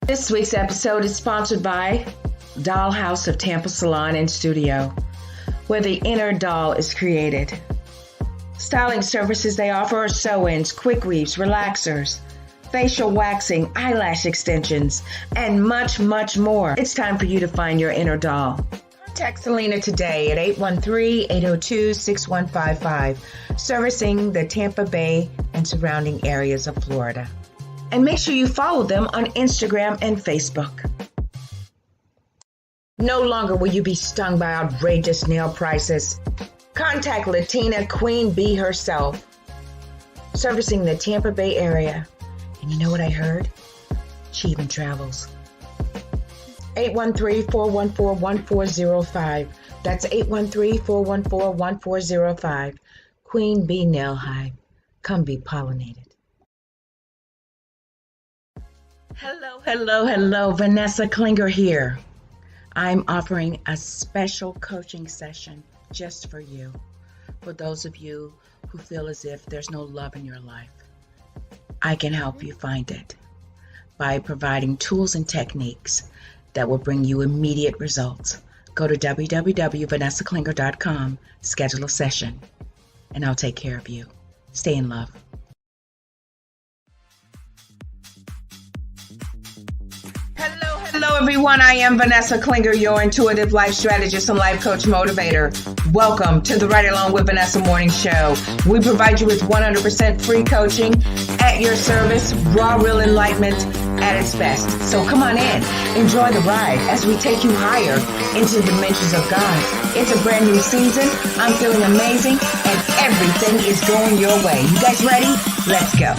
This week's episode is sponsored by Dollhouse of Tampa Salon and Studio, where the inner doll is created. Styling services they offer are sew-ins, quick weaves, relaxers, facial waxing, eyelash extensions, and much, much more. It's time for you to find your inner doll. Contact Selena today at 813-802-6155, servicing the Tampa Bay and surrounding areas of Florida. And make sure you follow them on Instagram and Facebook. No longer will you be stung by outrageous nail prices. Contact Latina Queen Bee herself, servicing the Tampa Bay area. And you know what I heard? She even travels. 813-414-1405. That's 813-414-1405. Queen Bee Nail Hive. Come be pollinated. Hello. Vanessa Klinger here. I'm offering a special coaching session just for you. For those of you who feel as if there's no love in your life, I can help you find it by providing tools and techniques that will bring you immediate results. Go to www.vanessaklinger.com, schedule a session, and I'll take care of you. Stay in love. Hello, everyone. I am Vanessa Klinger, your intuitive life strategist and life coach motivator. Welcome to the Right Along with Vanessa morning show. We provide you with 100% free coaching at your service, raw, real enlightenment at its best. So come on in, enjoy the ride as we take you higher into the dimensions of God. It's a brand new season. I'm feeling amazing and everything is going your way. You guys ready? Let's go.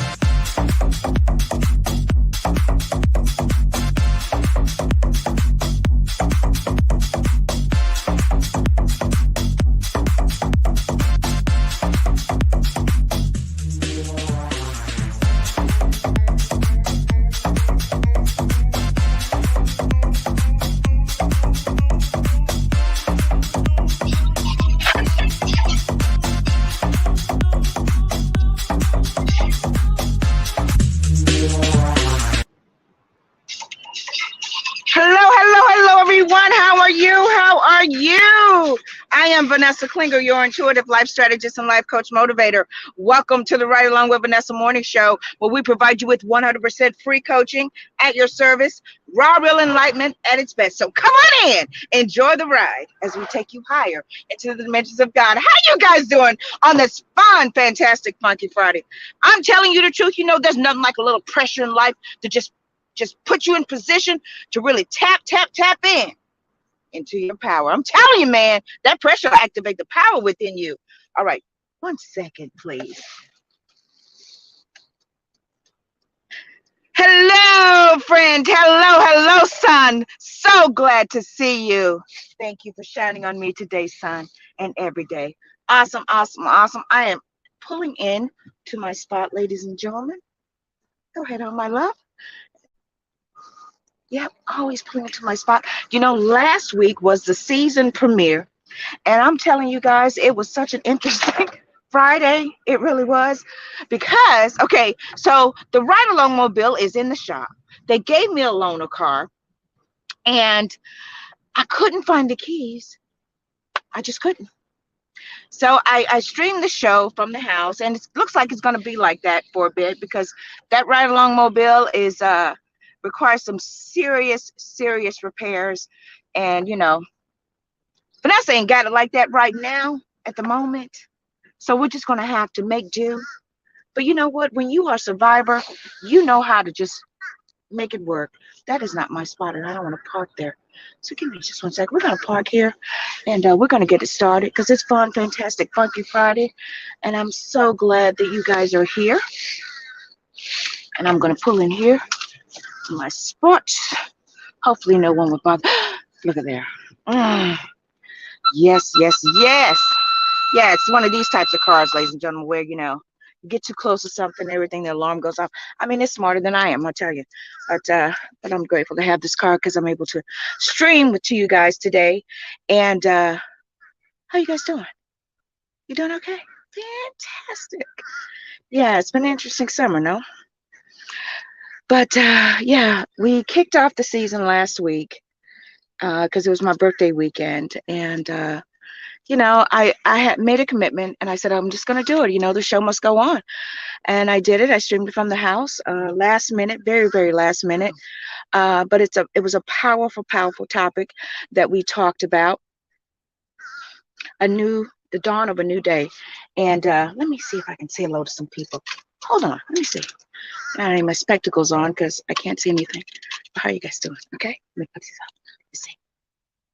Hello, everyone. How are you? I am Vanessa Klinger, your intuitive life strategist and life coach motivator. Welcome to the Right Along with Vanessa morning show, where we provide you with 100% free coaching at your service, raw, real enlightenment at its best. So come on in, enjoy the ride as we take you higher into the dimensions of God. How you guys doing on this fun, fantastic, funky Friday? I'm telling you the truth. You know, there's nothing like a little pressure in life to just put you in position to really tap in into your power. I'm telling you, man, that pressure will activate the power within you. All right, 1 second, please. Hello, friend. Hello, son. So glad to see you. Thank you for shining on me today, son, and every day. Awesome. I am pulling in to my spot, ladies and gentlemen. Go ahead on, my love. Yep, always pulling into my spot. You know, last week was the season premiere, and I'm telling you guys, it was such an interesting Friday. It really was. Because, okay, so the Ride Along Mobile is in the shop. They gave me a loaner car, and I couldn't find the keys. I just couldn't. So I streamed the show from the house, and it looks like it's going to be like that for a bit, because that Ride Along Mobile is requires some serious repairs. And you know, Vanessa ain't got it like that right now at the moment, so we're just gonna have to make do. But you know what, when you are a survivor, you know how to just make it work. That is not my spot, and I don't want to park there, so give me just 1 second. We're gonna park here, and we're gonna get it started, because it's fun, fantastic, funky Friday, and I'm so glad that you guys are here. And I'm gonna pull in here to my spot. Hopefully no one will bother. Look at there. Yes. Yeah, it's one of these types of cars, ladies and gentlemen, where, you know, you get too close to something, everything, the alarm goes off. I mean, it's smarter than I am, I'll tell you. But I'm grateful to have this car, because I'm able to stream to you guys today. And how you guys doing? You doing okay? Fantastic. Yeah, it's been an interesting summer, no? But yeah, we kicked off the season last week because it was my birthday weekend. And, I had made a commitment and I said, I'm just going to do it. The show must go on. And I did it. I streamed it from the house last minute, very, very last minute. But it was a powerful, powerful topic that we talked about, the dawn of a new day. And let me see if I can say hello to some people. Hold on, let me see. I need my spectacles on because I can't see anything. How are you guys doing? Okay, let me put these up. Let's see.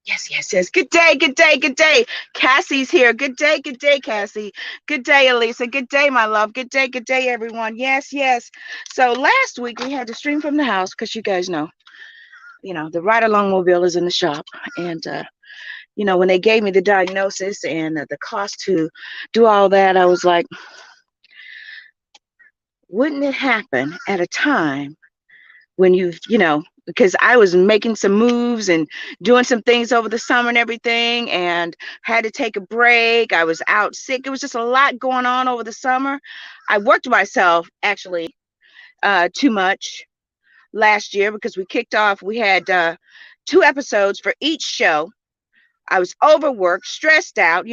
Yes, yes, yes. Good day, good day, good day. Cassie's here. Good day, Cassie. Good day, Elisa. Good day, my love. Good day, everyone. Yes, yes. So last week we had to stream from the house because you guys know, the ride along mobile is in the shop. And, when they gave me the diagnosis and the cost to do all that, I was like, wouldn't it happen at a time when because I was making some moves and doing some things over the summer and everything and had to take a break. I was out sick. It was just a lot going on over the summer. I worked myself actually too much last year because we had 2 episodes for each show. I was overworked, stressed out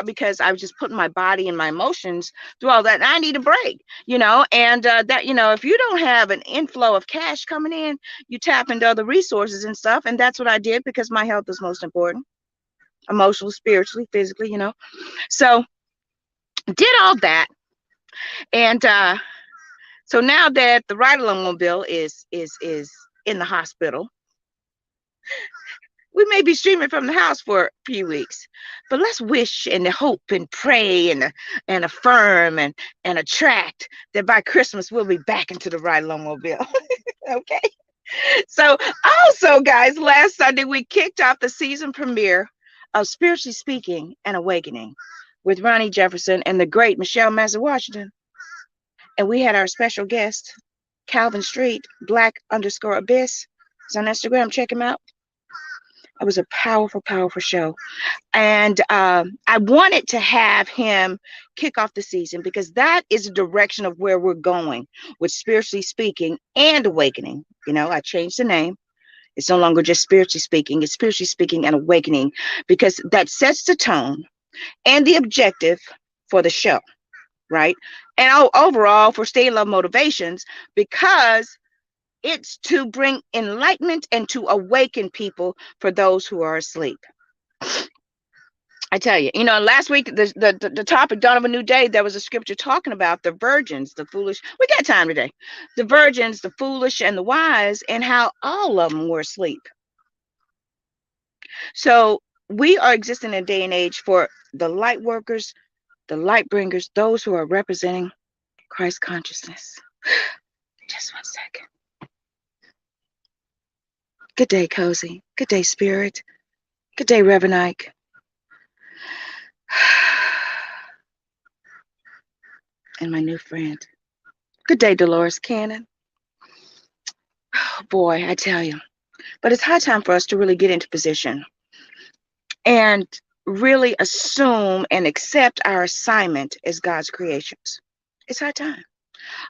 because I was just putting my body and my emotions through all that. And I need a break, and if you don't have an inflow of cash coming in, you tap into other resources and stuff. And that's what I did because my health is most important, emotionally, spiritually, physically, So did all that. And so now that the ride along mobile is in the hospital, we may be streaming from the house for a few weeks, but let's wish and hope and pray and affirm and attract that by Christmas we'll be back into the ride along mobile. Okay. So also, guys, last Sunday we kicked off the season premiere of Spiritually Speaking and Awakening with Ronnie Jefferson and the great Michelle Massey Washington. And we had our special guest, Calvin Street, Black_Abyss. It's on Instagram. Check him out. It was a powerful, powerful show. And I wanted to have him kick off the season because that is the direction of where we're going with Spiritually Speaking and Awakening. I changed the name. It's no longer just Spiritually Speaking. It's Spiritually Speaking and Awakening because that sets the tone and the objective for the show, right? And overall for Stay in Love Motivations, because it's to bring enlightenment and to awaken people for those who are asleep. I tell you, last week, the topic, Dawn of a New Day, there was a scripture talking about the virgins, the foolish. We got time today. The virgins, the foolish, and the wise, and how all of them were asleep. So we are existing in a day and age for the light workers, the light bringers, those who are representing Christ consciousness. Just 1 second. Good day, Cozy. Good day, Spirit. Good day, Reverend Ike. And my new friend. Good day, Dolores Cannon. Oh, boy, I tell you. But it's high time for us to really get into position and really assume and accept our assignment as God's creations. It's high time.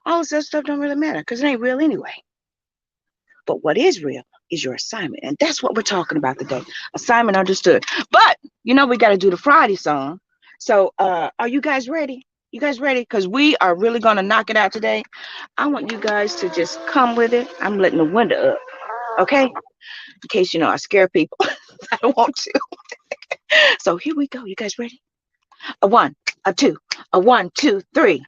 All this other stuff don't really matter because it ain't real anyway. But what is real is your assignment. And that's what we're talking about today. Assignment understood. But, we got to do the Friday song. So are you guys ready? You guys ready? Because we are really going to knock it out today. I want you guys to just come with it. I'm letting the window up. Okay? In case, I scare people. I don't want to. So here we go. You guys ready? A 1, a 2, a 1, 2, 3.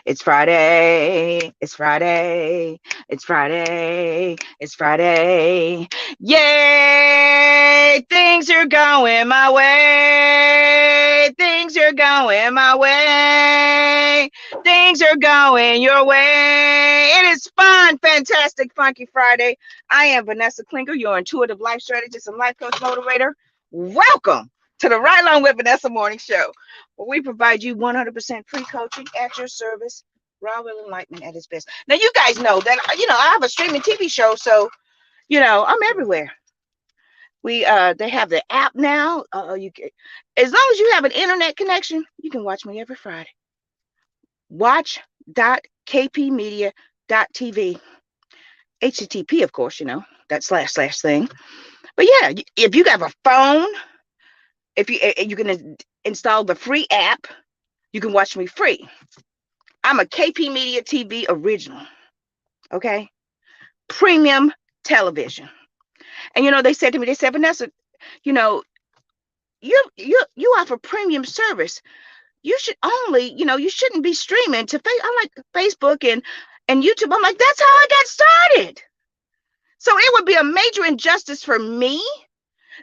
It's Friday, it's Friday, it's Friday, it's Friday. Yay! Things are going my way. Things are going my way. Things are going your way. It is fun, fantastic, funky Friday. I am Vanessa Klinger, your intuitive life strategist and life coach motivator. Welcome to the Right Along with Vanessa Morning Show, where we provide you 100% free coaching at your service, raw will enlightenment at its best. Now, you guys know that, I have a streaming TV show, so, I'm everywhere. They have the app now. As long as you have an internet connection, you can watch me every Friday. Watch.kpmedia.tv. HTTP, of course, that slash thing. But yeah, if you have a phone, if you can install the free app, you can watch me free. I'm a KP Media TV original, okay? Premium television. And they said to me, Vanessa, you know, you offer premium service. You should only, you shouldn't be streaming to I'm like Facebook and YouTube. I'm like, that's how I got started. So it would be a major injustice for me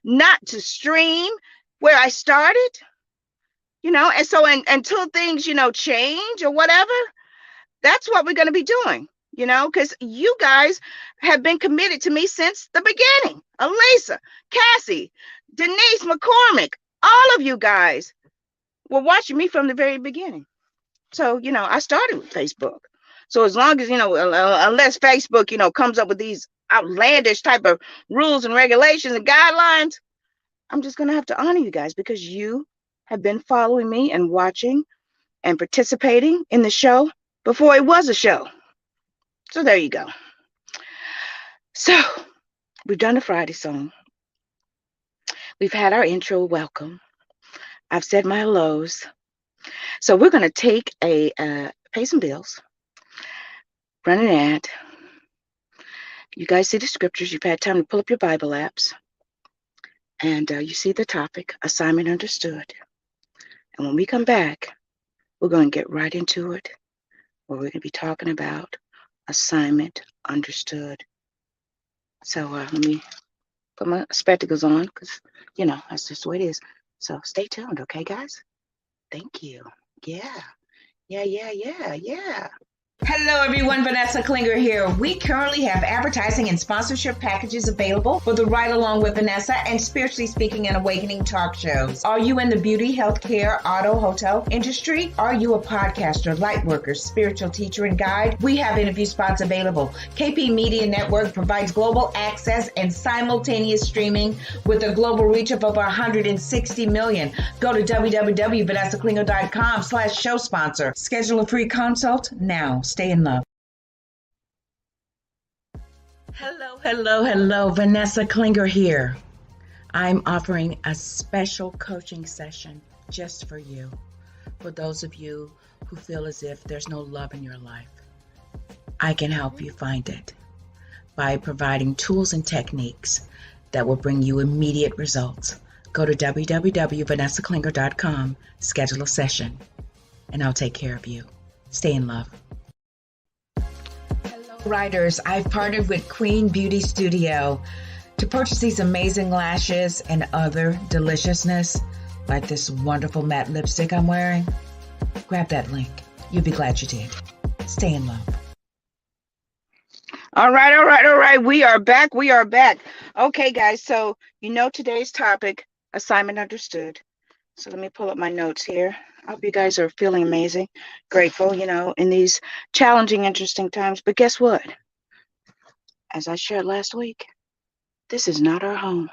not to stream where I started, and so until things, change or whatever, that's what we're going to be doing, because you guys have been committed to me since the beginning. Elisa, Cassie, Denise McCormick, all of you guys were watching me from the very beginning. So, I started with Facebook. So as long as, unless Facebook, comes up with these outlandish type of rules and regulations and guidelines, I'm just going to have to honor you guys because you have been following me and watching and participating in the show before it was a show. So there you go. So we've done the Friday song. We've had our intro welcome. I've said my hellos. So we're going to take pay some bills, run an ad. You guys see the scriptures. You've had time to pull up your Bible apps. And you see the topic, assignment understood. And when we come back, we're going to get right into it, where we're going to be talking about assignment understood. So let me put my spectacles on because, that's just the way it is. So stay tuned, okay, guys? Thank you. Yeah. Hello everyone, Vanessa Klinger here. We currently have advertising and sponsorship packages available for the Ride Along with Vanessa and Spiritually Speaking and Awakening talk shows. Are you in the beauty, healthcare, auto, hotel industry? Are you a podcaster, light worker, spiritual teacher, and guide? We have interview spots available. KP Media Network provides global access and simultaneous streaming with a global reach of over 160 million. Go to www.vanessaklinger.com/show sponsor. Schedule a free consult now. Stay in love. Hello. Vanessa Klinger here. I'm offering a special coaching session just for you. For those of you who feel as if there's no love in your life, I can help you find it by providing tools and techniques that will bring you immediate results. Go to www.vanessaklinger.com, schedule a session, and I'll take care of you. Stay in love. Writers, I've partnered with Queen Beauty Studio to purchase these amazing lashes and other deliciousness, like this wonderful matte lipstick I'm wearing. Grab that link. You'll be glad you did. Stay in love. All right. We are back. Okay, guys. So, today's topic, assignment understood. So let me pull up my notes here. I hope you guys are feeling amazing, grateful, in these challenging, interesting times. But guess what? As I shared last week, this is not our home.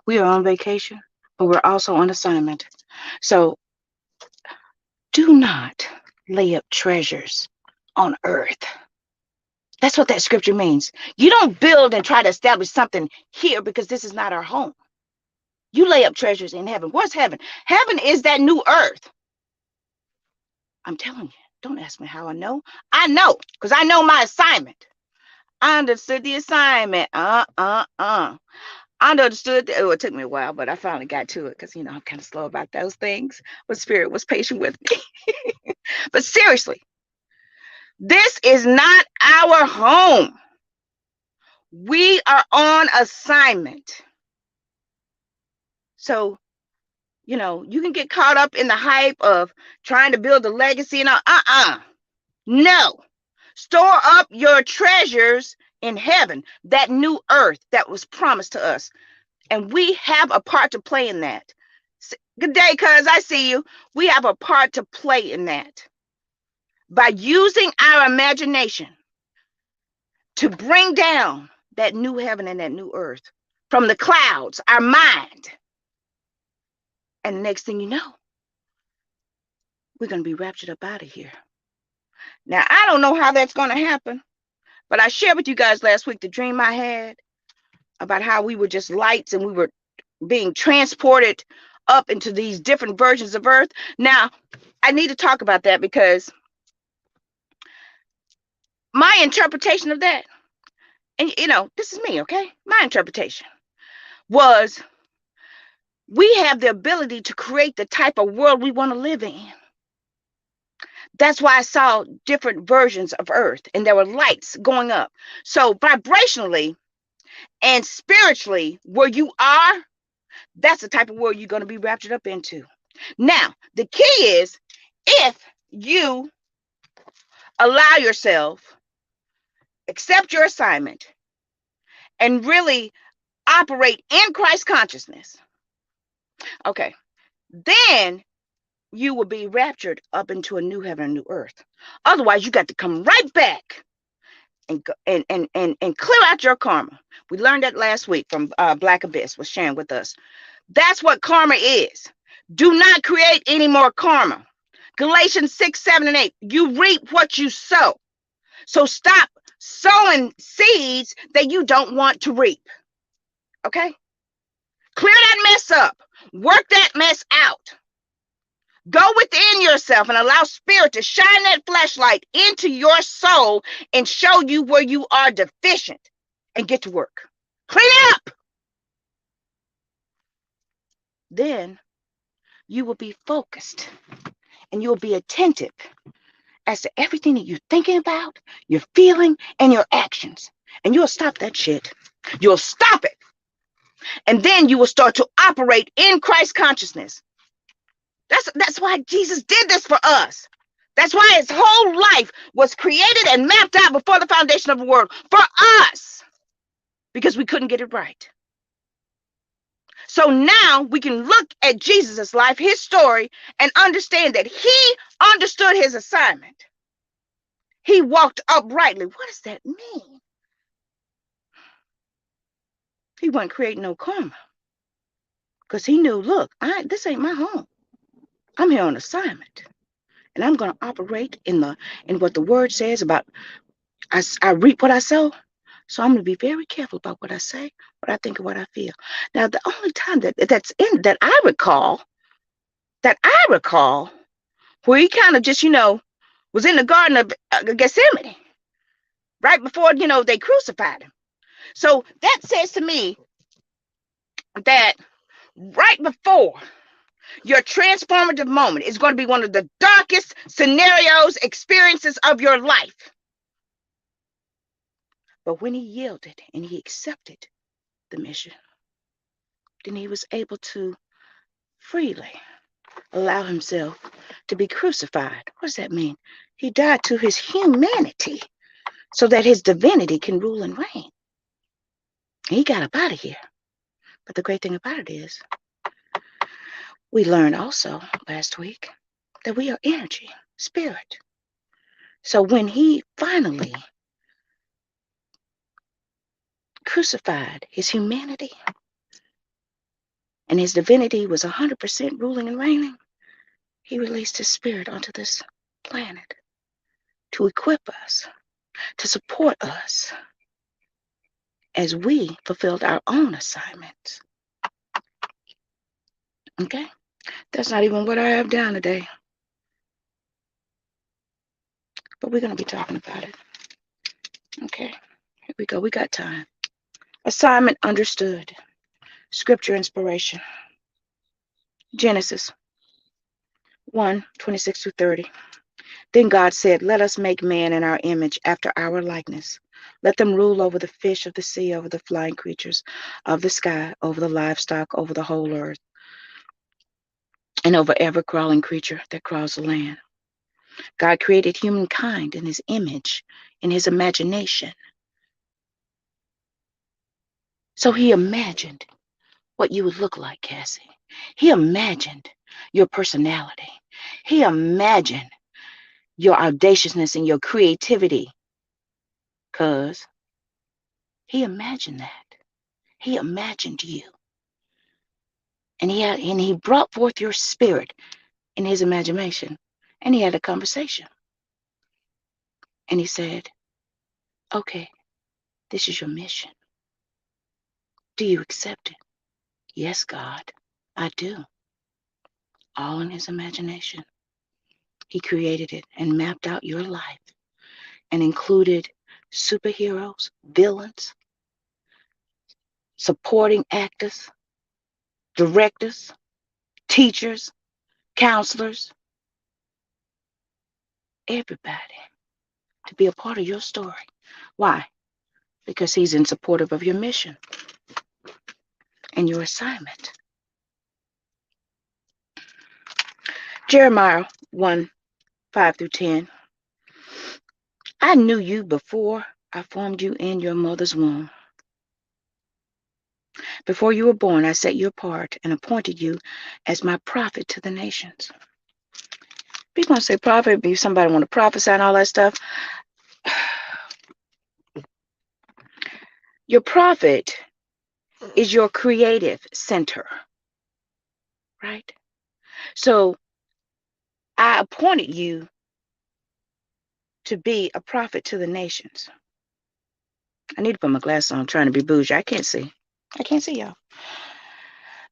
We are on vacation, but we're also on assignment. So do not lay up treasures on earth. That's what that scripture means. You don't build and try to establish something here because this is not our home. You lay up treasures in heaven. What's heaven? Heaven is that new earth. I'm telling you, don't ask me how I know. I know, because I know my assignment. I understood the assignment. I understood. It took me a while, but I finally got to it because, I'm kind of slow about those things. But Spirit was patient with me. But seriously, this is not our home. We are on assignment. So, you can get caught up in the hype of trying to build a legacy and No. Store up your treasures in heaven, that new earth that was promised to us. And we have a part to play in that. Good day, cuz I see you. We have a part to play in that. By using our imagination to bring down that new heaven and that new earth from the clouds, our mind. And the next thing you know, we're going to be raptured up out of here. Now, I don't know how that's going to happen, But I shared with you guys last week the dream I had about how we were just lights and we were being transported up into these different versions of Earth. Now, I need to talk about that because my interpretation of that, and this is me, okay? My interpretation was we have the ability to create the type of world we want to live in. That's why I saw different versions of Earth and there were lights going up. So vibrationally and spiritually, where you are, that's the type of world you're going to be raptured up into. Now, the key is if you allow yourself, accept your assignment, and really operate in Christ consciousness, okay, then you will be raptured up into a new heaven and new earth. Otherwise, you got to come right back and clear out your karma. We learned that last week from Black Abyss was sharing with us. That's what karma is. Do not create any more karma. Galatians 6, 7, and 8. You reap what you sow. So stop sowing seeds that you don't want to reap. Okay? Clear that mess up. Work that mess out. Go within yourself and allow spirit to shine that flashlight into your soul and show you where you are deficient and get to work. Clean it up. Then you will be focused and you'll be attentive as to everything that you're thinking about, you're feeling, and your actions. And you'll stop that shit. You'll stop it. And then you will start to operate in Christ consciousness. That's why Jesus did this for us. That's why his whole life was created and mapped out before the foundation of the world for us, because we couldn't get it right. So now we can look at Jesus' life, his story, and understand that he understood his assignment. He walked uprightly. What does that mean? He wasn't creating no karma because he knew, look, this ain't my home. I'm here on assignment. And I'm going to operate in what the word says about I reap what I sow. So I'm going to be very careful about what I say, what I think, and what I feel. Now, the only time that I recall, where he kind of just, was in the Garden of Gethsemane, right before, they crucified him. So that says to me that right before your transformative moment is going to be one of the darkest scenarios, experiences of your life. But when he yielded and he accepted the mission, then he was able to freely allow himself to be crucified. What does that mean? He died to his humanity so that his divinity can rule and reign. He got up out of here. But the great thing about it is, we learned also last week that we are energy, spirit. So when he finally crucified his humanity and his divinity was 100% ruling and reigning, he released his spirit onto this planet to equip us, to support us as we fulfilled our own assignments. Okay? That's not even what I have down today. But we're going to be talking about it. Okay, here we go. We got time. Assignment understood. Scripture inspiration. Genesis 1:26-30. Then God said, let us make man in our image after our likeness. Let them rule over the fish of the sea, over the flying creatures of the sky, over the livestock, over the whole earth, and over every crawling creature that crawls the land. God created humankind in his image, in his imagination. So he imagined what you would look like, Cassie. He imagined your personality. He imagined your audaciousness and your creativity. Because he imagined that. He imagined you. And he brought forth your spirit in his imagination. And he had a conversation. And he said, Okay, this is your mission. Do you accept it? Yes, God, I do. All in his imagination. He created it and mapped out your life and included superheroes, villains, supporting actors, directors, teachers, counselors, everybody to be a part of your story. Why? Because he's in supportive of your mission and your assignment. Jeremiah 1 5 through 10. I knew you before I formed you in your mother's womb. Before you were born, I set you apart and appointed you as my prophet to the nations. People want to say prophet, be somebody want to prophesy and all that stuff. Your prophet is your creative center, right? So I appointed you to be a prophet to the nations. I need to put my glasses on. I'm trying to be bougie. I can't see. I can't see y'all.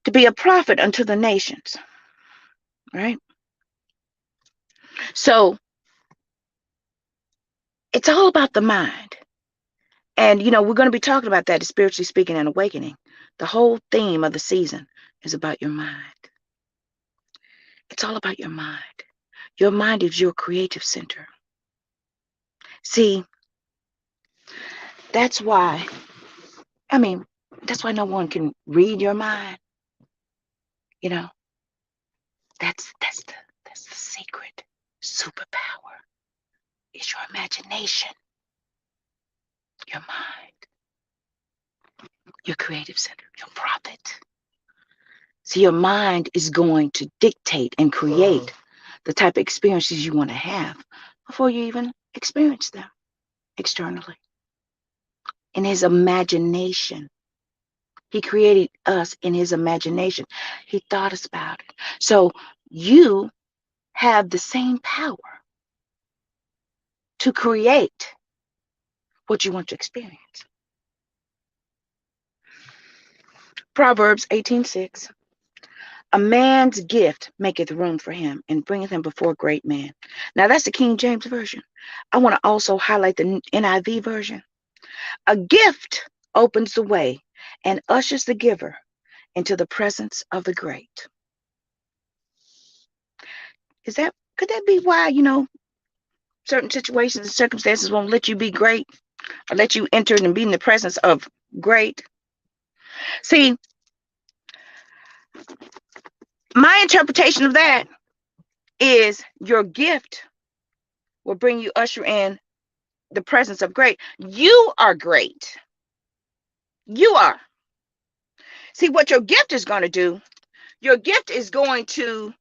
To be a prophet unto the nations, right? So it's all about the mind. And, we're going to be talking about that, spiritually speaking and awakening. The whole theme of the season is about your mind. It's all about your mind. Your mind is your creative center. See, that's why, that's why no one can read your mind. You know, that's the secret superpower is your imagination, your mind, your creative center, your prophet. See, your mind is going to dictate and create the type of experiences you want to have before you even experience them externally. In his imagination, he created us in his imagination. He thought us about it. So you have the same power to create what you want to experience. Proverbs 18:6. A man's gift maketh room for him and bringeth him before a great man. Now that's the King James Version. I want to also highlight the NIV version. A gift opens the way and ushers the giver into the presence of the great. Could that be why, certain situations and circumstances won't let you be great or let you enter and be in the presence of great? See, my interpretation of that is your gift will bring you usher in the presence of great. You are great. You are. See, what your gift is going to do, your gift is going to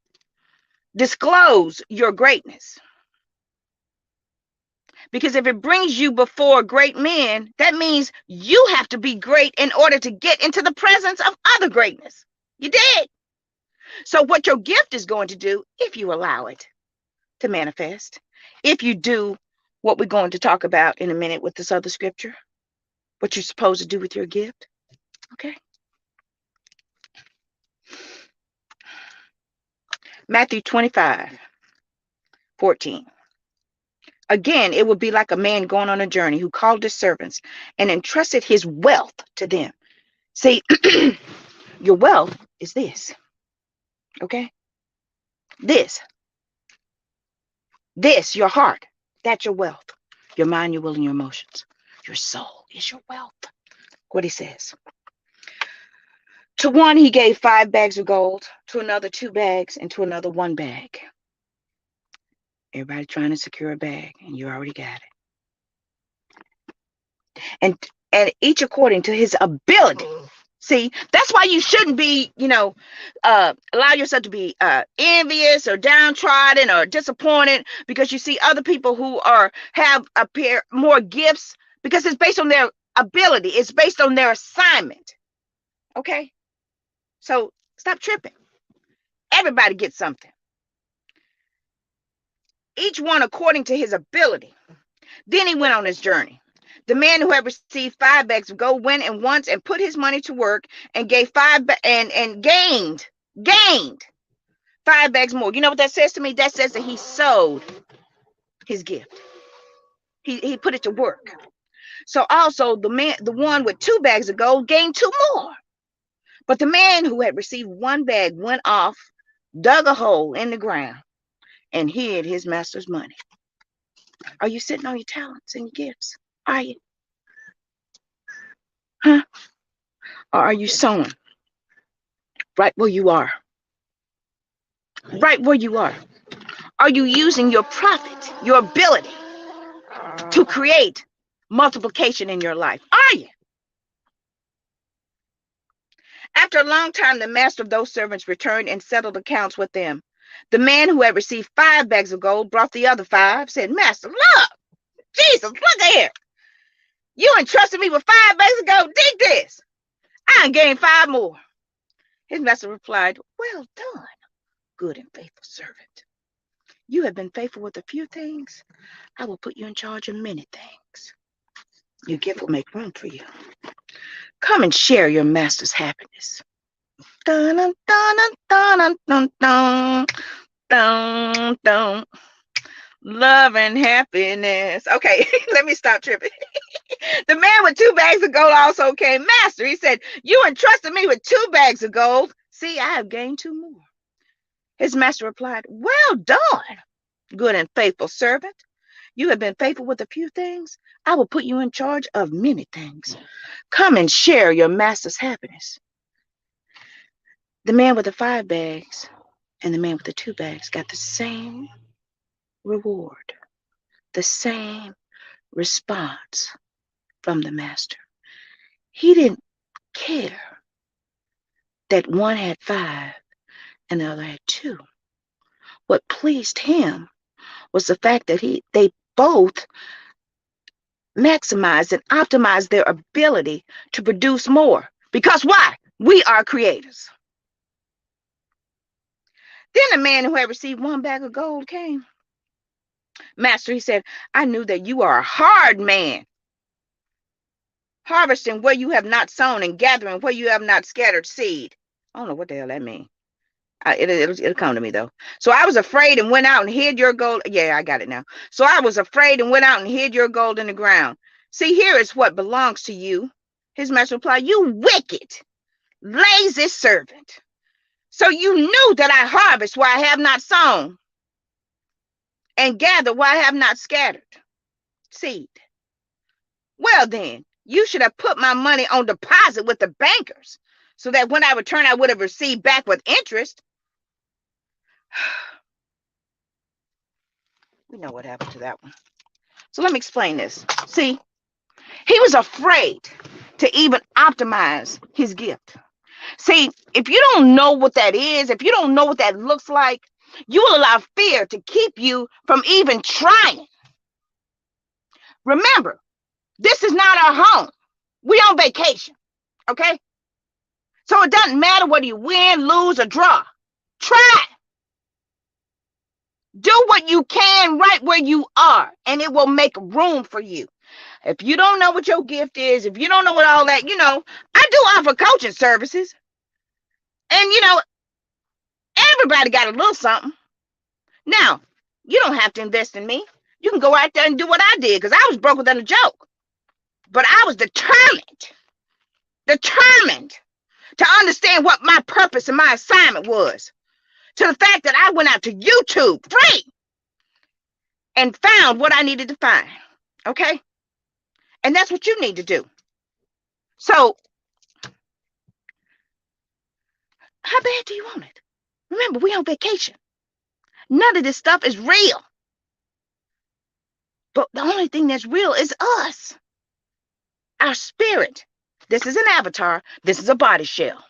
disclose your greatness. Because if it brings you before great men, that means you have to be great in order to get into the presence of other greatness. You did. So what your gift is going to do, if you allow it to manifest, if you do what we're going to talk about in a minute with this other scripture, what you're supposed to do with your gift, okay? Matthew 25:14. Again, it would be like a man going on a journey who called his servants and entrusted his wealth to them. See, your wealth is this, okay? This, your heart, that's your wealth. Your mind, your will, and your emotions. Your soul is your wealth. What he says. To one, he gave 5 bags of gold, to another 2 bags, and to another 1 bag. Everybody trying to secure a bag, and you already got it. And each according to his ability. See, that's why you shouldn't be, allow yourself to be envious or downtrodden or disappointed because you see other people who have more gifts, because it's based on their ability. It's based on their assignment. Okay? So stop tripping. Everybody gets something. Each one according to his ability. Then he went on his journey. The man who had received 5 bags of gold went and once and put his money to work and gave and gained 5 bags more. You know what that says to me? That says that he sold his gift. He put it to work. So also the one with 2 bags of gold gained 2 more. But the man who had received 1 bag went off, dug a hole in the ground, and hid his master's money. Are you sitting on your talents and your gifts? Are you? Huh? Or are you sowing right where you are? Right where you are. Are you using your profit, your ability to create multiplication in your life? Are you? After a long time, the master of those servants returned and settled accounts with them. The man who had received 5 bags of gold brought the other 5, said, Master, look, Jesus, look here. You entrusted me with 5 bags of gold. Dig this. I gained 5 more. His master replied, well done, good and faithful servant. You have been faithful with a few things. I will put you in charge of many things. Your gift will make room for you. Come and share your master's happiness. Dun, dun, dun, dun, dun, dun, dun, dun. Love and happiness. Okay, let me stop tripping. The man with 2 bags of gold also came. Master, he said, you entrusted me with 2 bags of gold. See, I have gained 2 more. His master replied, well done, good and faithful servant. You have been faithful with a few things. I will put you in charge of many things. Come and share your master's happiness. The man with the 5 bags and the man with the 2 bags got the same reward, the same response from the master. He didn't care that one had 5 and the other had 2. What pleased him was the fact that they both maximized and optimized their ability to produce more. Because why? We are creators. Then the man who had received 1 bag of gold came. Master, he said, I knew that you are a hard man, harvesting where you have not sown and gathering where you have not scattered seed. I don't know what the hell that means. It'll come to me though. So I was afraid and went out and hid your gold. Yeah, I got it now. So I was afraid and went out and hid your gold in the ground. See, here is what belongs to you. His master replied, you wicked, lazy servant. So you knew that I harvest where I have not sown and gather where I have not scattered seed. Well then, you should have put my money on deposit with the bankers so that when I return, I would have received back with interest. We know what happened to that one. So let me explain this. See, he was afraid to even optimize his gift. See, if you don't know what that is, if you don't know what that looks like, you will allow fear to keep you from even trying. Remember, this is not our home. We're on vacation, okay? So it doesn't matter whether you win, lose, or draw. Try. Do what you can right where you are, and it will make room for you. If you don't know what your gift is, if you don't know what all that, I do offer coaching services. And, everybody got a little something. Now, you don't have to invest in me. You can go out there and do what I did, because I was broker than a joke. But I was determined to understand what my purpose and my assignment was. To the fact that I went out to YouTube free and found what I needed to find. Okay? And that's what you need to do. So, how bad do you want it? Remember, we're on vacation. None of this stuff is real. But the only thing that's real is us. Our spirit. This is an avatar. This is a body shell.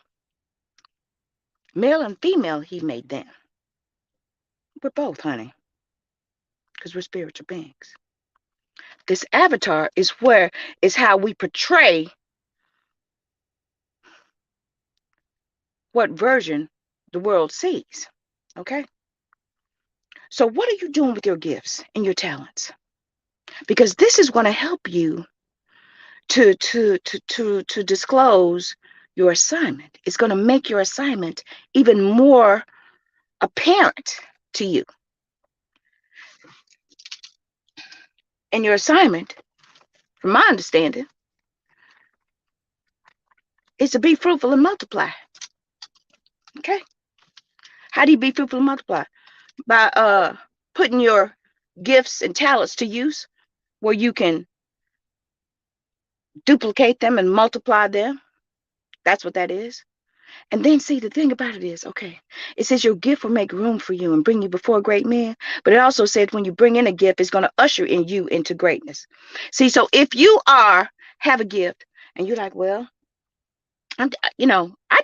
Male and female, he made them. We're both, honey. Because we're spiritual beings. This avatar is how we portray what version the world sees. Okay? So what are you doing with your gifts and your talents? Because this is going to help you to disclose your assignment. It's going to make your assignment even more apparent to you. And your assignment, from my understanding, is to be fruitful and multiply. Okay? How do you be fruitful and multiply? By putting your gifts and talents to use where you can duplicate them and multiply them. That's what that is. And then see, the thing about it is, okay, it says your gift will make room for you and bring you before great men. But it also said when you bring in a gift, it's going to usher in you into greatness. See, so if you have a gift and you're like, well, I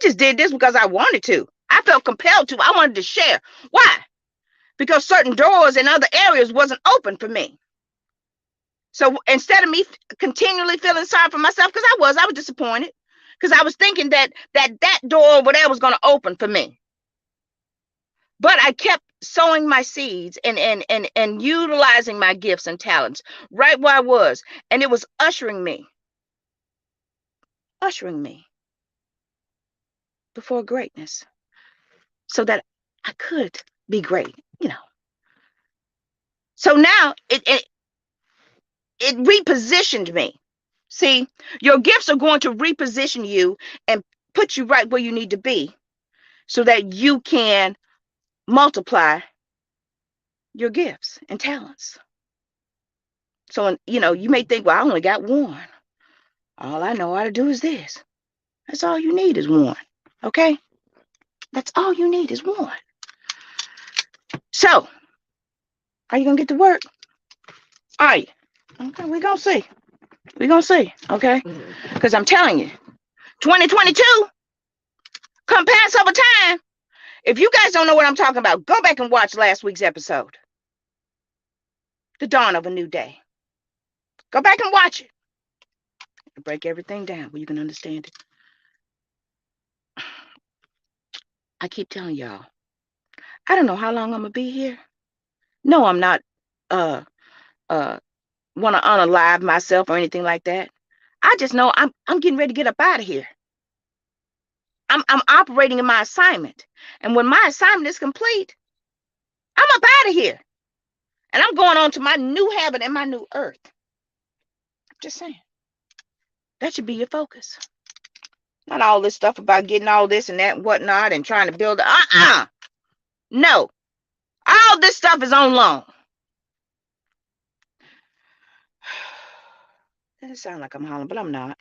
just did this because I wanted to. I felt compelled to. I wanted to share. Why? Because certain doors in other areas wasn't open for me. So instead of me continually feeling sorry for myself, because I was disappointed, because I was thinking that door over there was going to open for me. But I kept sowing my seeds and utilizing my gifts and talents right where I was. And it was ushering me before greatness so that I could be great, So now it repositioned me. See, your gifts are going to reposition you and put you right where you need to be so that you can multiply your gifts and talents. So, you may think, well, I only got one. All I know how to do is this. That's all you need is one. Okay? That's all you need is one. So, are you going to get to work? Are you? Okay, we're going to see. We're going to see. Okay? Because I'm telling you, 2022, come pass over time. If you guys don't know what I'm talking about, go back and watch last week's episode. The Dawn of a New Day. Go back and watch it. Break everything down where you can understand it. I keep telling y'all, I don't know how long I'm going to be here. No, I'm not want to unalive myself or anything like that. I just know I'm getting ready to get up out of here. I'm operating in my assignment. And when my assignment is complete, I'm up out of here. And I'm going on to my new heaven and my new earth. I'm just saying. That should be your focus. Not all this stuff about getting all this and that and whatnot and trying to build. No. All this stuff is on loan. Doesn't sound like I'm hollering, but I'm not.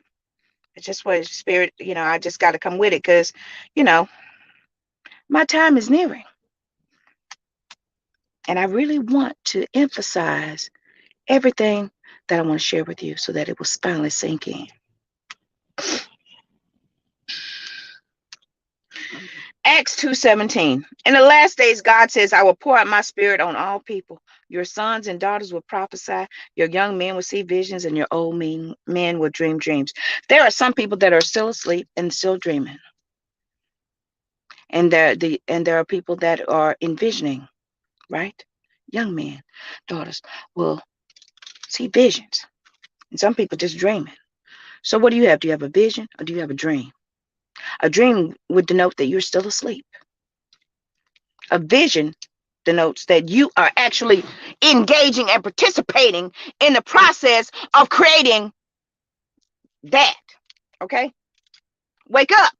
It's just what spirit, I just got to come with it because, my time is nearing. And I really want to emphasize everything that I want to share with you so that it will finally sink in. Acts 2:17. In the last days, God says, I will pour out my spirit on all people. Your sons and daughters will prophesy. Your young men will see visions, and your old men will dream dreams. There are some people that are still asleep and still dreaming. And there are people that are envisioning, right? Young men, daughters will see visions. And some people just dreaming. So what do you have? Do you have a vision or do you have a dream? A dream would denote that you're still asleep. A vision denotes that you are actually engaging and participating in the process of creating that. Okay? Wake up.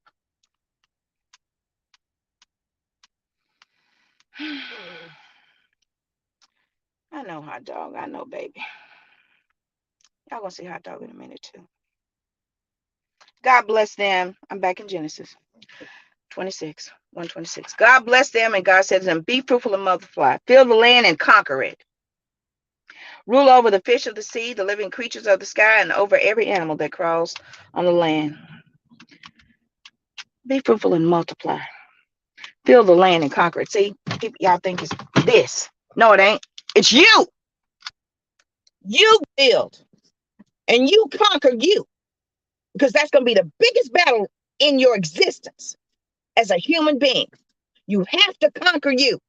I know, hot dog. I know, baby. Y'all gonna see hot dog in a minute too. God bless them. I'm back in Genesis 26, 126. God bless them, and God said to them, be fruitful and multiply. Fill the land and conquer it. Rule over the fish of the sea, the living creatures of the sky, and over every animal that crawls on the land. Be fruitful and multiply. Fill the land and conquer it. See, y'all think it's this. No, it ain't. It's you. You build and you conquer you. Because that's going to be the biggest battle in your existence as a human being. You have to conquer you.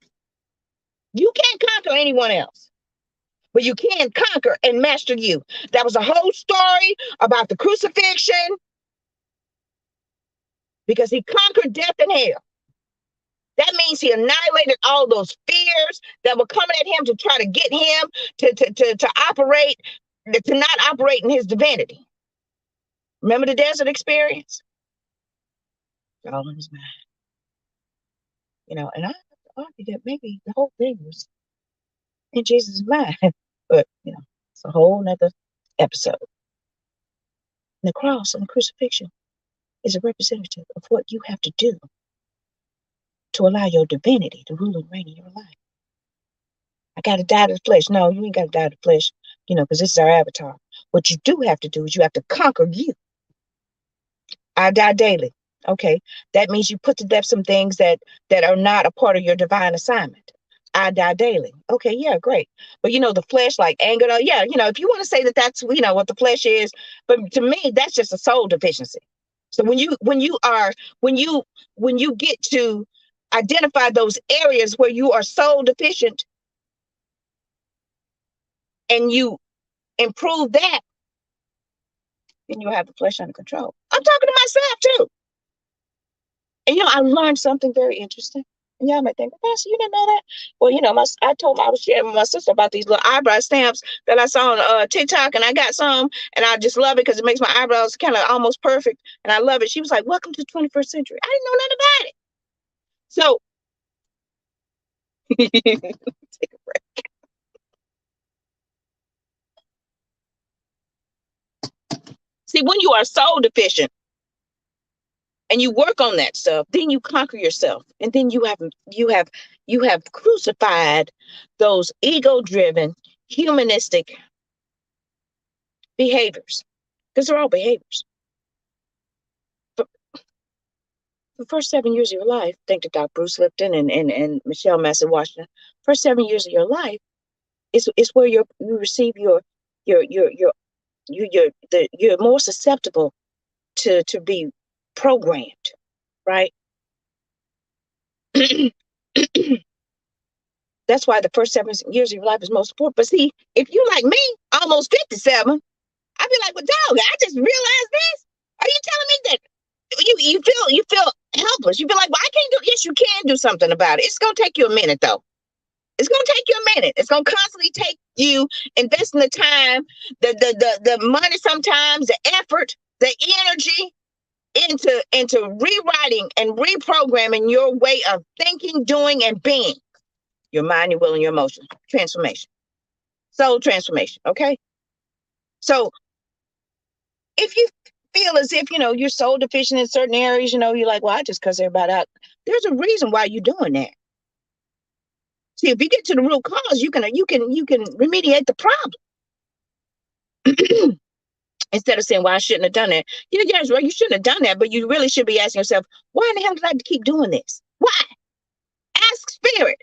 You can't conquer anyone else. but you can conquer and master you. That was a whole story about the crucifixion because he conquered death and hell. That means he annihilated all those fears that were coming at him to try to get him to operate, to not operate in his divinity. Remember the desert experience? All in his mind. And I argue that maybe the whole thing was in Jesus' mind. But, it's a whole nother episode. And the cross and the crucifixion is a representative of what you have to do to allow your divinity to rule and reign in your life. I got to die to the flesh. No, you ain't got to die to the flesh, because this is our avatar. What you do have to do is you have to conquer you. I die daily. Okay. That means you put to death some things that are not a part of your divine assignment. I die daily. Okay. Yeah, great. But the flesh, like anger, yeah, if you want to say that that's, what the flesh is, but to me, that's just a soul deficiency. So when you get to identify those areas where you are soul deficient and you improve that, then you'll have the flesh under control. I'm talking to myself too. And I learned something very interesting. And y'all might think, Vanessa, you didn't know that? Well, I told I was sharing with my sister about these little eyebrow stamps that I saw on TikTok, and I got some, and I just love it because it makes my eyebrows kind of almost perfect, and I love it. She was like, "Welcome to the 21st century." I didn't know nothing about it. So take a break. See, when you are soul deficient and you work on that stuff, then you conquer yourself, and then you have crucified those ego-driven, humanistic behaviors, because they're all behaviors. But the first 7 years of your life, thank to Dr. Bruce Lipton and Michelle Massey Washington, first 7 years of your life is where you receive you're more susceptible to be programmed, right? That's why the first 7 years of your life is most important. But see, if you like me, almost 57, I'd be like, well, dog, I just realized this. Are you telling me that you feel helpless? You feel like, well, I can't do. Yes, you can do something about it. It's gonna take you a minute, though. It's gonna take you a minute. It's gonna constantly take you investing the time, the money, sometimes the effort, the energy into rewriting and reprogramming your way of thinking, doing, and being. Your mind, your will, and your emotion. Transformation. Soul transformation. Okay. So if you feel as if, you're soul deficient in certain areas, you're like, well, I just cuss everybody out. There's a reason why you're doing that. See, if you get to the root cause, you can remediate the problem. Instead of saying, well, I shouldn't have done that. Yes, well, you shouldn't have done that, but you really should be asking yourself, why in the hell did I keep doing this? Why? Ask Spirit,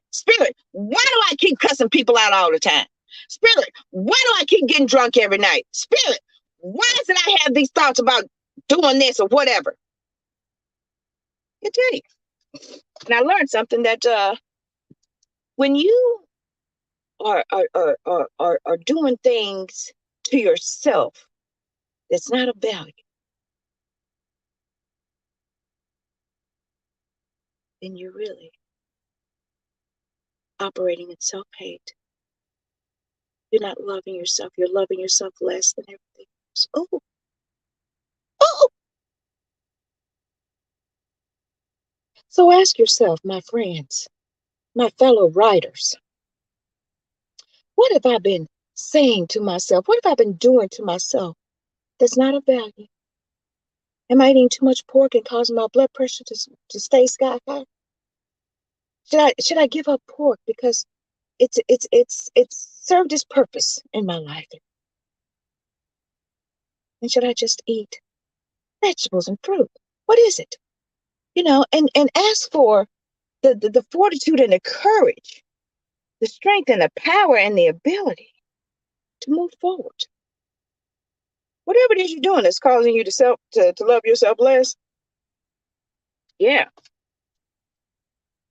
why do I keep cussing people out all the time? Spirit, why do I keep getting drunk every night? Spirit, why did I have these thoughts about doing this or whatever? I tell you. And I learned something that when you are doing things to yourself that's not of value, then you're really operating in self-hate. You're not loving yourself. You're loving yourself less than everything else. Oh. So ask yourself, my friends, my fellow writers, what have I been saying to myself? What have I been doing to myself that's not of value? Am I eating too much pork and causing my blood pressure to stay sky high? Should I give up pork because it's served its purpose in my life? And should I just eat vegetables and fruit? What is it? And ask for the fortitude and the courage, the strength and the power and the ability to move forward. Whatever it is you're doing that's causing you to love yourself less. Yeah.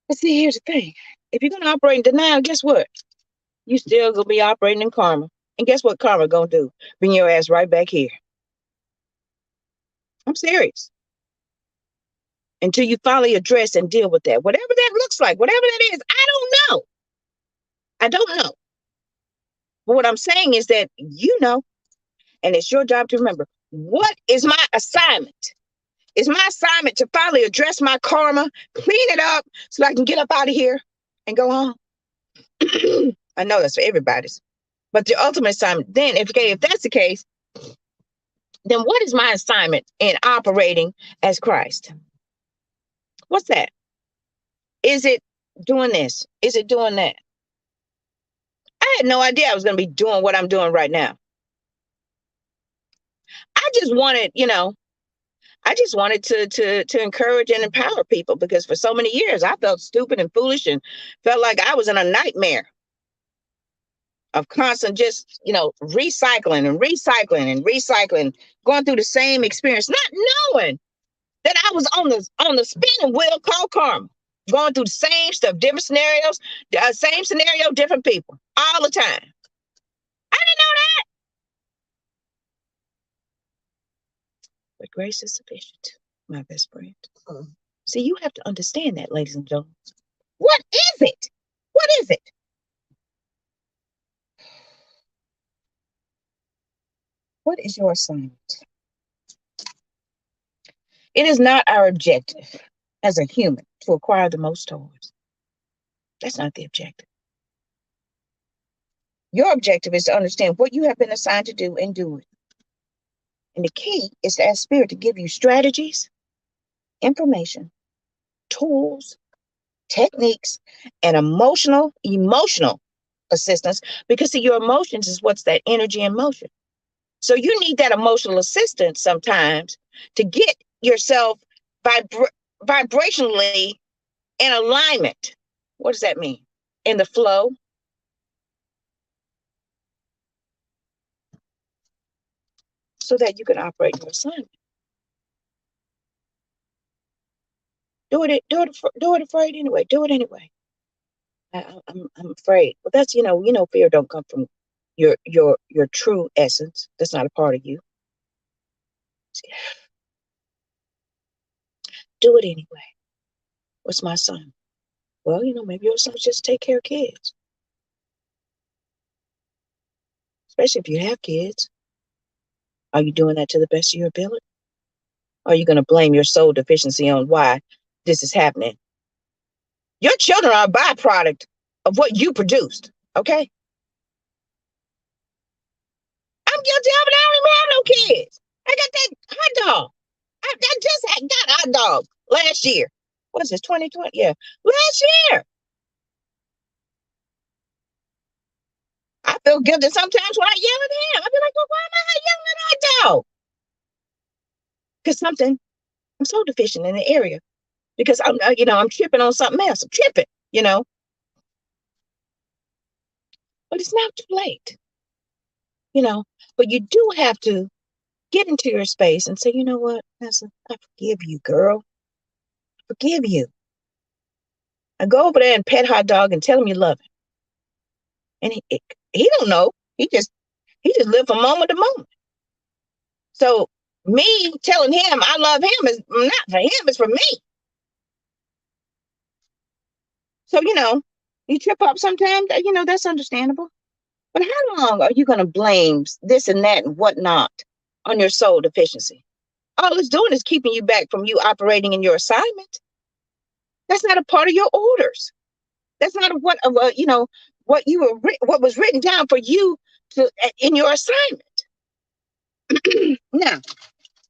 But see, here's the thing. If you're going to operate in denial, guess what? You still gonna be operating in karma. And guess what karma gonna do? Bring your ass right back here. I'm serious. Until you finally address and deal with that. Whatever that looks like, whatever that is, I don't know. I don't know. But what I'm saying is that you know, and it's your job to remember, what is my assignment? It's my assignment to finally address my karma, clean it up so I can get up out of here and go home. I know that's for everybody's. But the ultimate assignment, then, if that's the case, then what is my assignment in operating as Christ? What's that? Is it doing this? Is it doing that? I had no idea I was going to be doing what I'm doing right now. I just wanted, to encourage and empower people, because for so many years I felt stupid and foolish and felt like I was in a nightmare of constant just, recycling and recycling and recycling, going through the same experience, not knowing that I was on the spinning wheel called karma, going through the same stuff, different scenarios, same scenario, different people, all the time. I didn't know that. But grace is sufficient, my best friend. See, you have to understand that, ladies and gentlemen. What is it? What is it? What is your assignment? It is not our objective as a human to acquire the most toys. That's not the objective. Your objective is to understand what you have been assigned to do and do it. And the key is to ask Spirit to give you strategies, information, tools, techniques, and emotional assistance. Because see, your emotions is what's that energy in motion. So you need that emotional assistance sometimes to get yourself vibrationally in alignment. What does that mean? In the flow. So that you can operate your assignment. Do it afraid anyway. Do it anyway. I'm afraid. But that's fear don't come from your true essence. That's not a part of you. Do it anyway. What's my son? Well, maybe your son's just take care of kids. Especially if you have kids. Are you doing that to the best of your ability? Or are you going to blame your soul deficiency on why this is happening? Your children are a byproduct of what you produced, okay? I'm guilty of it. I don't even have no kids. I got that hot dog. I just got hot dog last year. What is this, 2020? Yeah, last year. I feel guilty sometimes when I yell at him. I be like, well, why am I yelling at hot dog? Because I'm so deficient in the area. Because I'm tripping on something else. I'm tripping, But it's not too late, But you do have to get into your space and say, you know what, Vanessa, I forgive you, girl. I forgive you. I go over there and pet hot dog and tell him you love him. And he don't know. He just live from moment to moment. So me telling him I love him is not for him, it's for me. So, you trip up sometimes, that's understandable. But how long are you going to blame this and that and whatnot on your soul deficiency? All it's doing is keeping you back from you operating in your assignment. That's not a part of your orders. That's not what was written down for you to in your assignment. Now,